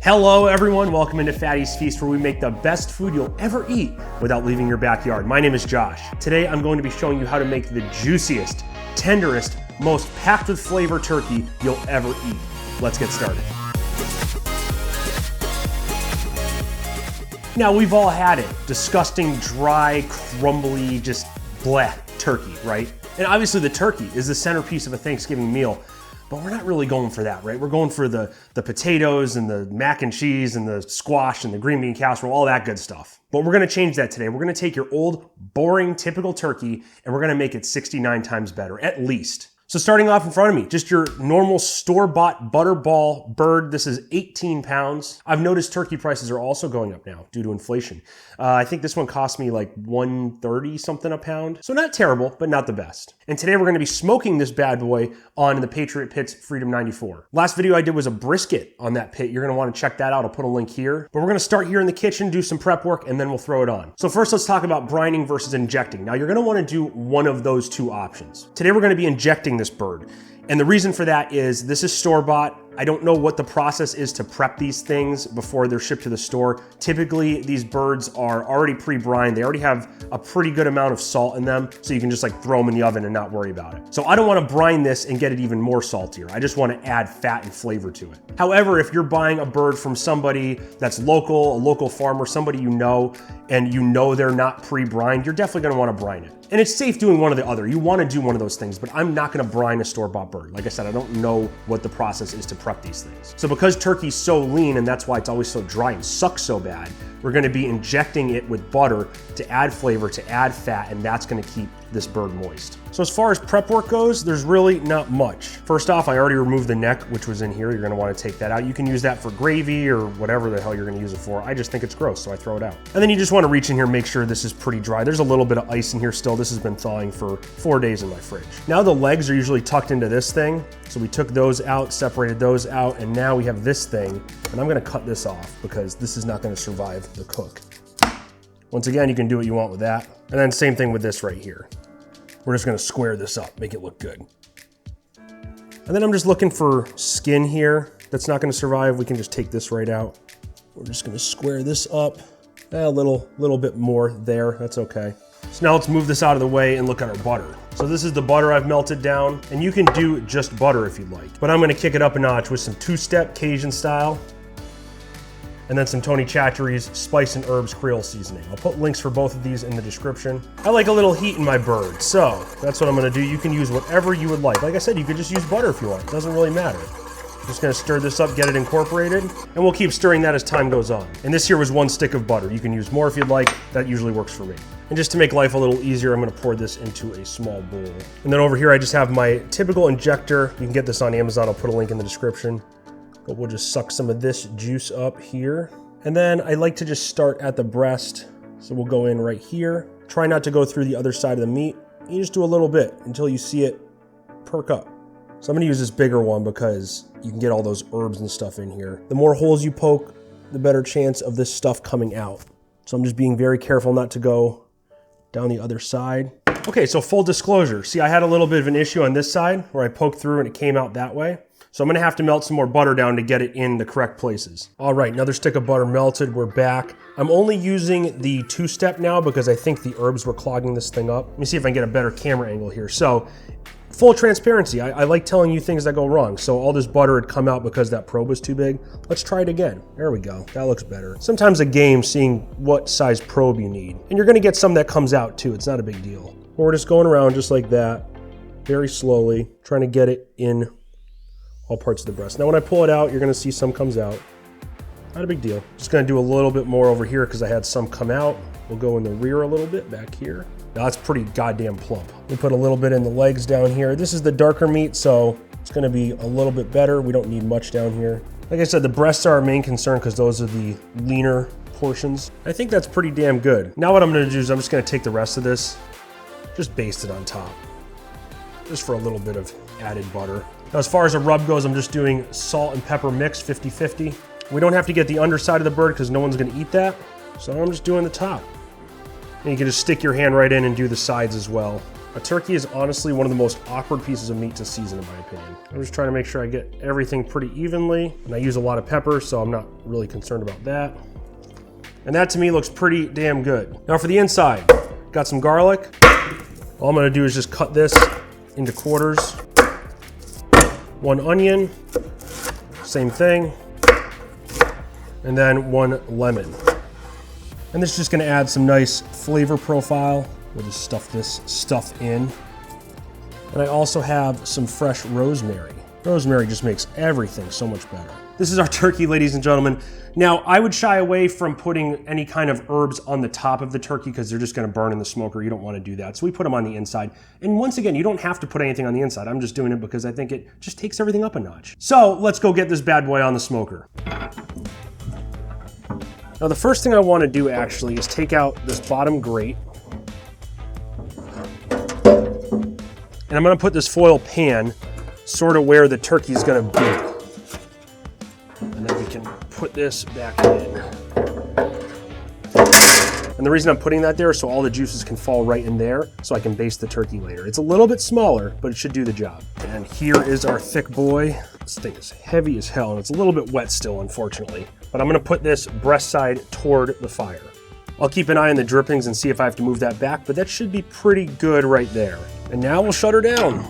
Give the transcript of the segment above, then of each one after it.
Hello everyone, welcome into Fatty's Feast, where we make the best food you'll ever eat without leaving your backyard. My name is Josh. Today I'm going to be showing you how to make the juiciest, tenderest, most packed with flavor turkey you'll ever eat. Let's get started. Now we've all had it. Disgusting, dry, crumbly, just bleh turkey, right? And obviously the turkey is the centerpiece of a Thanksgiving meal. But we're not really going for that, right? We're going for the potatoes and the mac and cheese and the squash and the green bean casserole, all that good stuff. But we're gonna change that today. We're gonna take your old, boring, typical turkey and we're gonna make it 69 times better, at least. So starting off in front of me, just your normal store-bought butterball bird. This is 18 pounds. I've noticed turkey prices are also going up now due to inflation. I think this one cost me like $130 something a pound. So not terrible, but not the best. And today we're gonna be smoking this bad boy on the Patriot Pit's Freedom 94. Last video I did was a brisket on that pit. You're gonna wanna check that out. I'll put a link here. But we're gonna start here in the kitchen, do some prep work, and then we'll throw it on. So first let's talk about brining versus injecting. Now you're gonna wanna do one of those two options. Today we're gonna be injecting this bird. And the reason for that is this is store-bought. I don't know what the process is to prep these things before they're shipped to the store. Typically, these birds are already pre-brined. They already have a pretty good amount of salt in them, so you can just like throw them in the oven and not worry about it. So I don't want to brine this and get it even more saltier. I just want to add fat and flavor to it. However, if you're buying a bird from somebody that's local, a local farmer, somebody you know, and you know they're not pre-brined, you're definitely going to want to brine it. And it's safe doing one or the other. You want to do one of those things, but I'm not going to brine a store-bought bird. Like I said, I don't know what the process is to prep these things. So because turkey's so lean, and that's why it's always so dry and sucks so bad, we're going to be injecting it with butter to add flavor, to add fat, and that's going to keep this bird moist. So as far as prep work goes, there's really not much. First off, I already removed the neck, which was in here. You're going to want to take that out. You can use that for gravy or whatever the hell you're going to use it for. I just think it's gross, so I throw it out. And then you just want to reach in here, make sure this is pretty dry. There's a little bit of ice in here still. This has been thawing for 4 days in my fridge. Now the legs are usually tucked into this thing. So we took those out, separated those out, and now we have this thing. And I'm going to cut this off because this is not going to survive the cook. Once again, you can do what you want with that. And then same thing with this right here. We're just gonna square this up, make it look good. And then I'm just looking for skin here that's not gonna survive. We can just take this right out. We're just gonna square this up. A little bit more there, that's okay. So now let's move this out of the way and look at our butter. So this is the butter I've melted down, and you can do just butter if you'd like. But I'm gonna kick it up a notch with some two-step Cajun style, and then some Tony Chachere's Spice and Herbs Creole seasoning. I'll put links for both of these in the description. I like a little heat in my bird, so that's what I'm gonna do. You can use whatever you would like. Like I said, you could just use butter if you want. It doesn't really matter. Just gonna stir this up, get it incorporated, and we'll keep stirring that as time goes on. And this here was 1 stick of butter. You can use more if you'd like. That usually works for me. And just to make life a little easier, I'm gonna pour this into a small bowl. And then over here, I just have my typical injector. You can get this on Amazon. I'll put a link in the description. But we'll just suck some of this juice up here. And then I like to just start at the breast. So we'll go in right here. Try not to go through the other side of the meat. You just do a little bit until you see it perk up. So I'm gonna use this bigger one because you can get all those herbs and stuff in here. The more holes you poke, the better chance of this stuff coming out. So I'm just being very careful not to go down the other side. Okay, so full disclosure. See, I had a little bit of an issue on this side where I poked through and it came out that way. So I'm gonna have to melt some more butter down to get it in the correct places. All right, another stick of butter melted, we're back. I'm only using the two-step now because I think the herbs were clogging this thing up. Let me see if I can get a better camera angle here. So, full transparency, I like telling you things that go wrong. So all this butter had come out because that probe was too big. Let's try it again. There we go, that looks better. Sometimes a game seeing what size probe you need. And you're gonna get some that comes out too, it's not a big deal. We're just going around just like that, very slowly, trying to get it in all parts of the breast. Now when I pull it out, you're gonna see some comes out. Not a big deal. Just gonna do a little bit more over here because I had some come out. We'll go in the rear a little bit back here. Now that's pretty goddamn plump. We put a little bit in the legs down here. This is the darker meat, so it's gonna be a little bit better. We don't need much down here. Like I said, the breasts are our main concern because those are the leaner portions. I think that's pretty damn good. Now what I'm gonna do is I'm just gonna take the rest of this, just baste it on top, just for a little bit of added butter. Now, as far as a rub goes, I'm just doing salt and pepper mix, 50-50. We don't have to get the underside of the bird because no one's gonna eat that. So I'm just doing the top. And you can just stick your hand right in and do the sides as well. A turkey is honestly one of the most awkward pieces of meat to season, in my opinion. I'm just trying to make sure I get everything pretty evenly, and I use a lot of pepper, so I'm not really concerned about that. And that to me looks pretty damn good. Now for the inside, got some garlic. All I'm gonna do is just cut this into quarters. 1 onion, same thing. And then 1 lemon. And this is just gonna add some nice flavor profile. We'll just stuff this stuff in. And I also have some fresh rosemary. Rosemary just makes everything so much better. This is our turkey, ladies and gentlemen. Now, I would shy away from putting any kind of herbs on the top of the turkey because they're just gonna burn in the smoker. You don't wanna do that. So we put them on the inside. And once again, you don't have to put anything on the inside. I'm just doing it because I think it just takes everything up a notch. So let's go get this bad boy on the smoker. Now, the first thing I wanna do actually is take out this bottom grate. And I'm gonna put this foil pan sort of where the turkey's gonna be. And then we can put this back in. And the reason I'm putting that there is so all the juices can fall right in there so I can baste the turkey later. It's a little bit smaller, but it should do the job. And here is our thick boy. This thing is heavy as hell and it's a little bit wet still, unfortunately. But I'm gonna put this breast side toward the fire. I'll keep an eye on the drippings and see if I have to move that back, but that should be pretty good right there. And now we'll shut her down.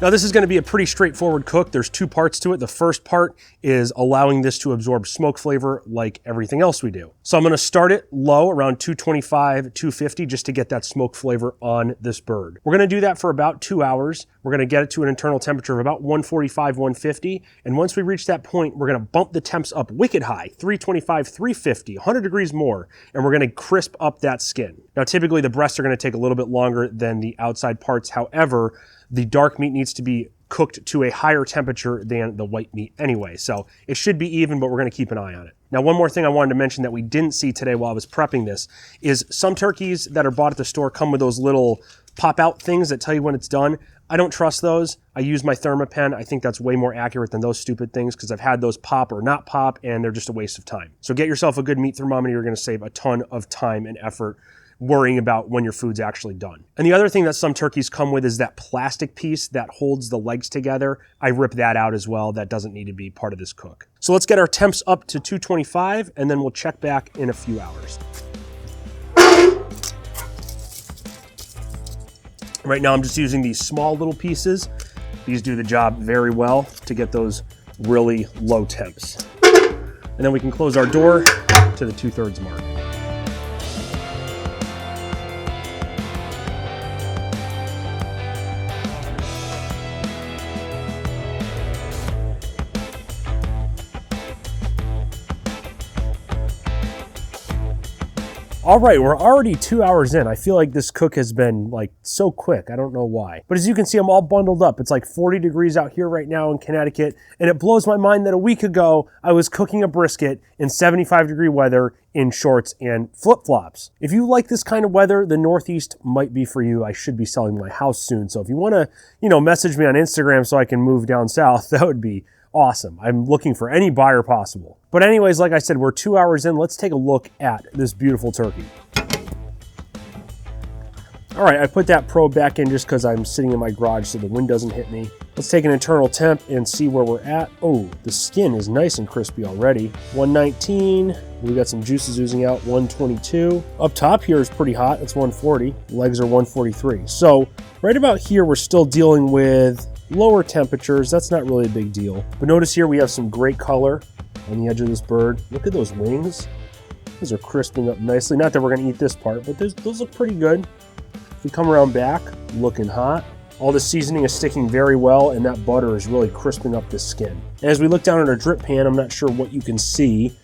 Now this is gonna be a pretty straightforward cook. There's 2 parts to it. The first part is allowing this to absorb smoke flavor like everything else we do. So I'm gonna start it low, around 225, 250, just to get that smoke flavor on this bird. We're gonna do that for about 2 hours. We're gonna get it to an internal temperature of about 145, 150. And once we reach that point, we're gonna bump the temps up wicked high, 325, 350, 100 degrees more, and we're gonna crisp up that skin. Now, typically the breasts are gonna take a little bit longer than the outside parts. However, the dark meat needs to be cooked to a higher temperature than the white meat anyway. So it should be even, but we're gonna keep an eye on it. Now, one more thing I wanted to mention that we didn't see today while I was prepping this is some turkeys that are bought at the store come with those little pop-out things that tell you when it's done. I don't trust those. I use my ThermaPen. I think that's way more accurate than those stupid things because I've had those pop or not pop and they're just a waste of time. So get yourself a good meat thermometer. You're gonna save a ton of time and effort worrying about when your food's actually done. And the other thing that some turkeys come with is that plastic piece that holds the legs together. I rip that out as well. That doesn't need to be part of this cook. So let's get our temps up to 225 and then we'll check back in a few hours. Right now I'm just using these small little pieces. These do the job very well to get those really low temps. And then we can close our door to the 2/3 mark. All right, we're already 2 hours in. I feel like this cook has been like so quick. I don't know why. But as you can see, I'm all bundled up. It's like 40 degrees out here right now in Connecticut. And it blows my mind that a week ago, I was cooking a brisket in 75-degree weather in shorts and flip-flops. If you like this kind of weather, the Northeast might be for you. I should be selling my house soon. So if you wanna, message me on Instagram so I can move down south, that would be awesome. I'm looking for any buyer possible. But anyways, like I said, we're 2 hours in. Let's take a look at this beautiful turkey. All right, I put that probe back in just because I'm sitting in my garage so the wind doesn't hit me. Let's take an internal temp and see where we're at. Oh, the skin is nice and crispy already. 119, we got some juices oozing out, 122. Up top here is pretty hot, it's 140. Legs are 143. So right about here, we're still dealing with lower temperatures. That's not really a big deal. But notice here we have some great color on the edge of this bird. Look at those wings. Those are crisping up nicely. Not that we're gonna eat this part, but those look pretty good. If we come around back, looking hot. All the seasoning is sticking very well and that butter is really crisping up the skin. And as we look down at our drip pan, I'm not sure what you can see,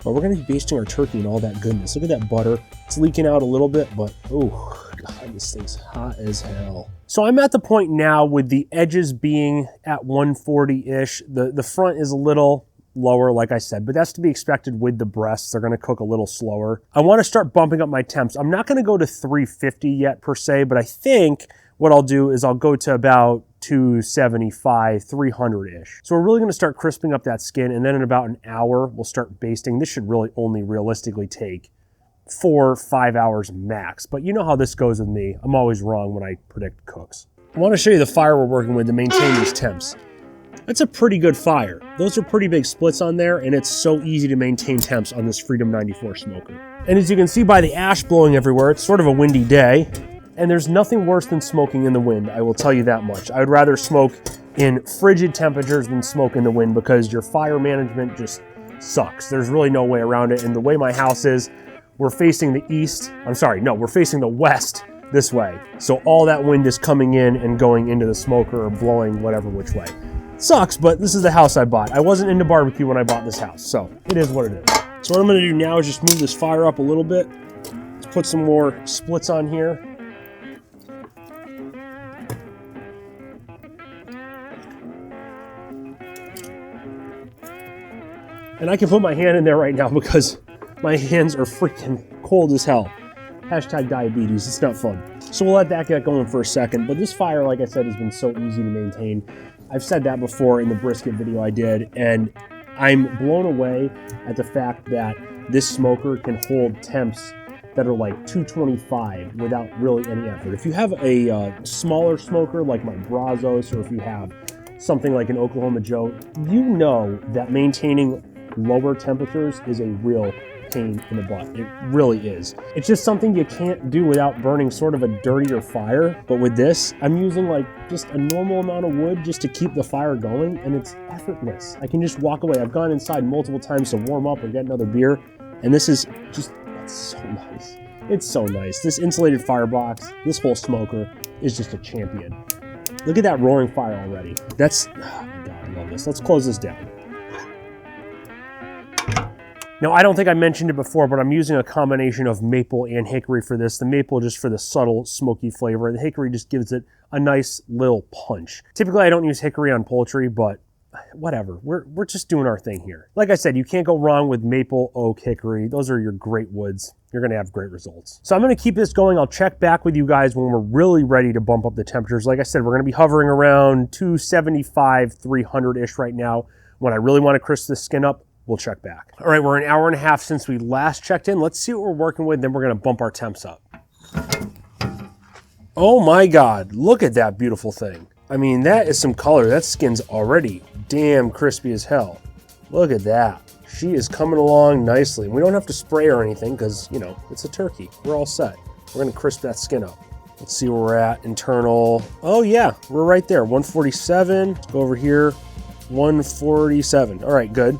but we're gonna be basting our turkey and all that goodness. Look at that butter. It's leaking out a little bit, but oh God, this thing's hot as hell. So I'm at the point now with the edges being at 140-ish. The front is a little lower, like I said, but that's to be expected with the breasts. They're gonna cook a little slower. I wanna start bumping up my temps. I'm not gonna go to 350 yet per se, but I think what I'll do is I'll go to about 275, 300-ish. So we're really gonna start crisping up that skin, and then in about an hour, we'll start basting. This should really only realistically take 4 or 5 hours max. But you know how this goes with me. I'm always wrong when I predict cooks. I want to show you the fire we're working with to maintain these temps. That's a pretty good fire. Those are pretty big splits on there, and it's so easy to maintain temps on this Freedom 94 smoker. And as you can see by the ash blowing everywhere, it's sort of a windy day, and there's nothing worse than smoking in the wind, I will tell you that much. I would rather smoke in frigid temperatures than smoke in the wind because your fire management just sucks. There's really no way around it, and the way my house is, we're facing the east. We're facing the west this way. So all that wind is coming in and going into the smoker or blowing whatever which way. Sucks, but this is the house I bought. I wasn't into barbecue when I bought this house, so it is what it is. So what I'm gonna do now is just move this fire up a little bit. Let's put some more splits on here. And I can put my hand in there right now because my hands are freaking cold as hell. Hashtag diabetes, it's not fun. So we'll let that get going for a second, but this fire, like I said, has been so easy to maintain. I've said that before in the brisket video I did, and I'm blown away at the fact that this smoker can hold temps that are like 225 without really any effort. If you have a smaller smoker like my Brazos, or if you have something like an Oklahoma Joe, you know that maintaining lower temperatures is a real pain in the butt. It really is. It's just something you can't do without burning sort of a dirtier fire. But with this, I'm using like just a normal amount of wood just to keep the fire going, and it's effortless. I can just walk away. I've gone inside multiple times to warm up or get another beer, and this is just, it's so nice. It's so nice. This insulated firebox, this whole smoker is just a champion. Look at that roaring fire already. That's, oh my God, I love this. Let's close this down. Now, I don't think I mentioned it before, but I'm using a combination of maple and hickory for this. The maple just for the subtle smoky flavor. The hickory just gives it a nice little punch. Typically, I don't use hickory on poultry, but whatever. We're just doing our thing here. Like I said, you can't go wrong with maple, oak, hickory. Those are your great woods. You're gonna have great results. So I'm gonna keep this going. I'll check back with you guys when we're really ready to bump up the temperatures. Like I said, we're gonna be hovering around 275, 300-ish right now. When I really wanna crisp this skin up, we'll check back. All right, we're an hour and a half since we last checked in. Let's see what we're working with, then we're gonna bump our temps up. Oh my God, look at that beautiful thing. I mean, that is some color. That skin's already damn crispy as hell. Look at that. She is coming along nicely. We don't have to spray or anything because, you know, it's a turkey. We're all set. We're gonna crisp that skin up. Let's see where we're at, internal. Oh yeah, we're right there, 147. Let's go over here. 147. All right, good.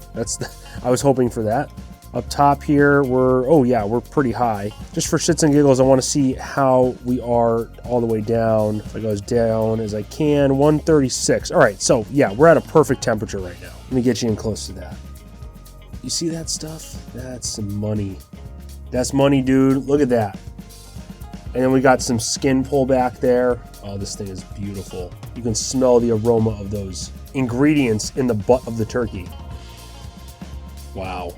I was hoping for that. Up top here, we're pretty high. Just for shits and giggles, I want to see how we are all the way down. If I go as down as I can, 136. All right, so yeah, we're at a perfect temperature right now. Let me get you in close to that. You see that stuff? That's some money. That's money, dude. Look at that. And then we got some skin pull back there. Oh, this thing is beautiful. You can smell the aroma of those ingredients in the butt of the turkey. Wow.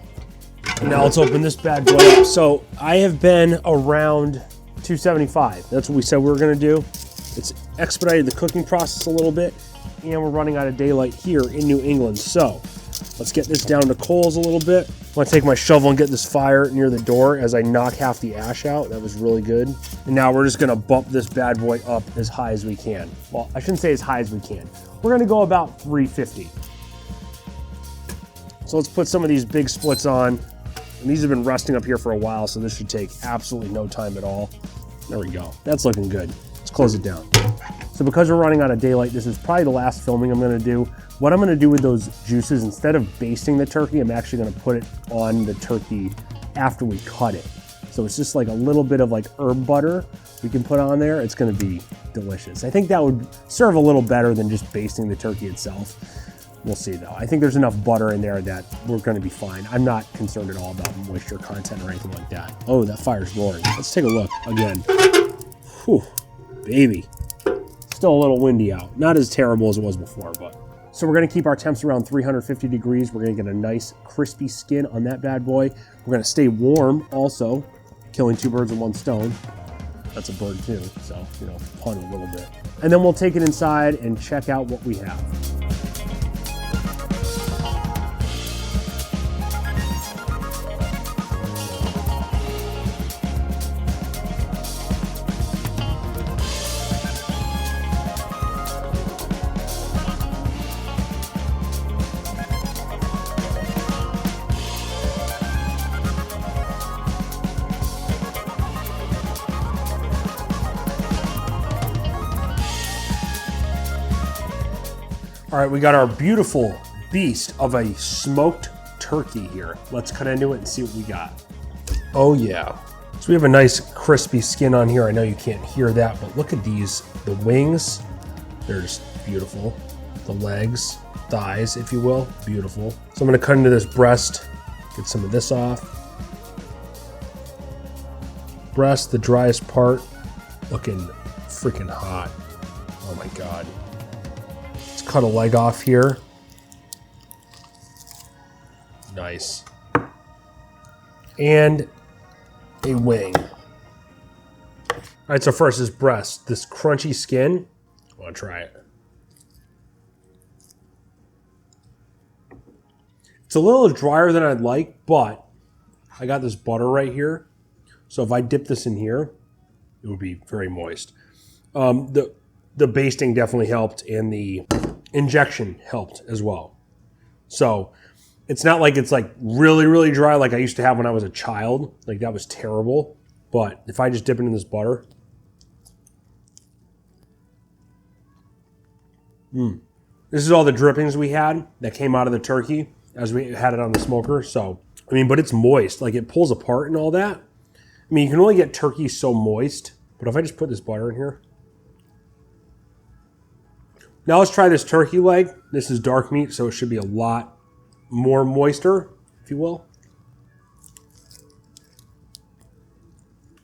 Now let's open this bad boy up. So I have been around 275. That's what we said we were gonna do. It's expedited the cooking process a little bit, and we're running out of daylight here in New England. So let's get this down to coals a little bit. I'm gonna take my shovel and get this fire near the door as I knock half the ash out. That was really good. And now we're just gonna bump this bad boy up as high as we can. Well, I shouldn't say as high as we can. We're gonna go about 350. So let's put some of these big splits on. And these have been rusting up here for a while, so this should take absolutely no time at all. There we go. That's looking good. Let's close it down. So because we're running out of daylight, this is probably the last filming I'm gonna do. What I'm gonna do with those juices, instead of basting the turkey, I'm actually gonna put it on the turkey after we cut it. So it's just like a little bit of like herb butter we can put on there. It's gonna be delicious. I think that would serve a little better than just basting the turkey itself. We'll see though. I think there's enough butter in there that we're gonna be fine. I'm not concerned at all about moisture content or anything like that. Oh, that fire's roaring. Let's take a look again. Whew, baby. Still a little windy out. Not as terrible as it was before, but. So we're gonna keep our temps around 350 degrees. We're gonna get a nice crispy skin on that bad boy. We're gonna stay warm also, killing two birds with one stone. That's a bird too, so, you know, pun a little bit. And then we'll take it inside and check out what we have. All right, we got our beautiful beast of a smoked turkey here. Let's cut into it and see what we got. Oh yeah. So we have a nice crispy skin on here. I know you can't hear that, but look at these. The wings, they're just beautiful. The legs, thighs, if you will, beautiful. So I'm gonna cut into this breast, get some of this off. Breast, the driest part, looking freaking hot. Oh my God. Let's cut a leg off here. Nice. And a wing. All right, so first is breast. This crunchy skin. I want to try it. It's a little drier than I'd like, but I got this butter right here. So if I dip this in here, it would be very moist. The basting definitely helped, and the injection helped as well. So it's not like it's like really, really dry like I used to have when I was a child. Like that was terrible. But if I just dip it in this butter. This is all the drippings we had that came out of the turkey as we had it on the smoker. So, I mean, but it's moist. Like it pulls apart and all that. I mean, you can only get turkey so moist. But if I just put this butter in here. Now let's try this turkey leg. This is dark meat, so it should be a lot more moister, if you will.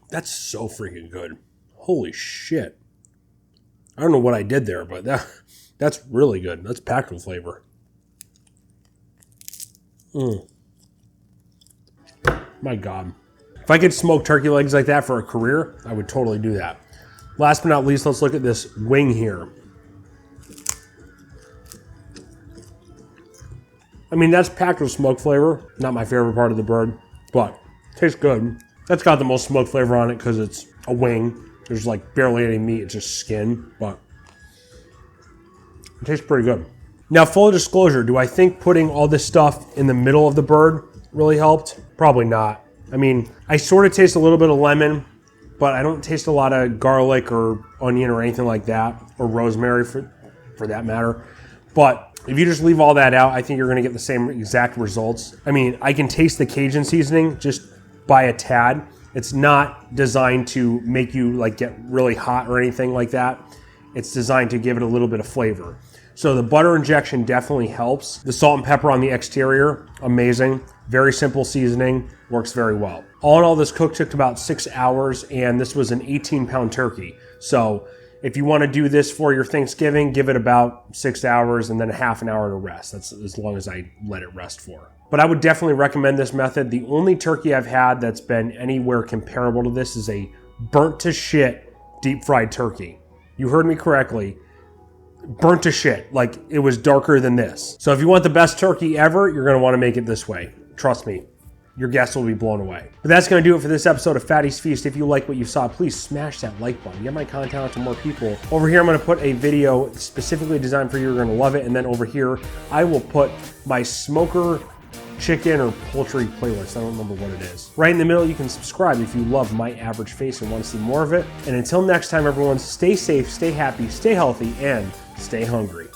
That's so freaking good. Holy shit. I don't know what I did there, but that's really good. That's packed with flavor. My God. If I could smoke turkey legs like that for a career, I would totally do that. Last but not least, let's look at this wing here. I mean, that's packed with smoke flavor. Not my favorite part of the bird, but tastes good. That's got the most smoke flavor on it because it's a wing. There's like barely any meat, it's just skin, but it tastes pretty good. Now, full disclosure, do I think putting all this stuff in the middle of the bird really helped? Probably not. I mean, I sort of taste a little bit of lemon, but I don't taste a lot of garlic or onion or anything like that, or rosemary for that matter. But if you just leave all that out, I think you're gonna get the same exact results. I mean, I can taste the Cajun seasoning just by a tad. It's not designed to make you like get really hot or anything like that. It's designed to give it a little bit of flavor. So the butter injection definitely helps. The salt and pepper on the exterior, amazing. Very simple seasoning, works very well. All in all, this cook took about 6 hours, and this was an 18-pound turkey. So if you want to do this for your Thanksgiving, give it about 6 hours and then a half an hour to rest. That's as long as I let it rest for. But I would definitely recommend this method. The only turkey I've had that's been anywhere comparable to this is a burnt to shit deep fried turkey. You heard me correctly. Burnt to shit. Like it was darker than this. So if you want the best turkey ever, you're going to want to make it this way. Trust me. Your guests will be blown away. But that's going to do it for this episode of Fatty's Feast. If you like what you saw, please smash that like button. Get my content out to more people. Over here, I'm going to put a video specifically designed for you. You're going to love it. And then over here, I will put my smoker chicken or poultry playlist. I don't remember what it is. Right in the middle, you can subscribe if you love my average face and want to see more of it. And until next time, everyone, stay safe, stay happy, stay healthy, and stay hungry.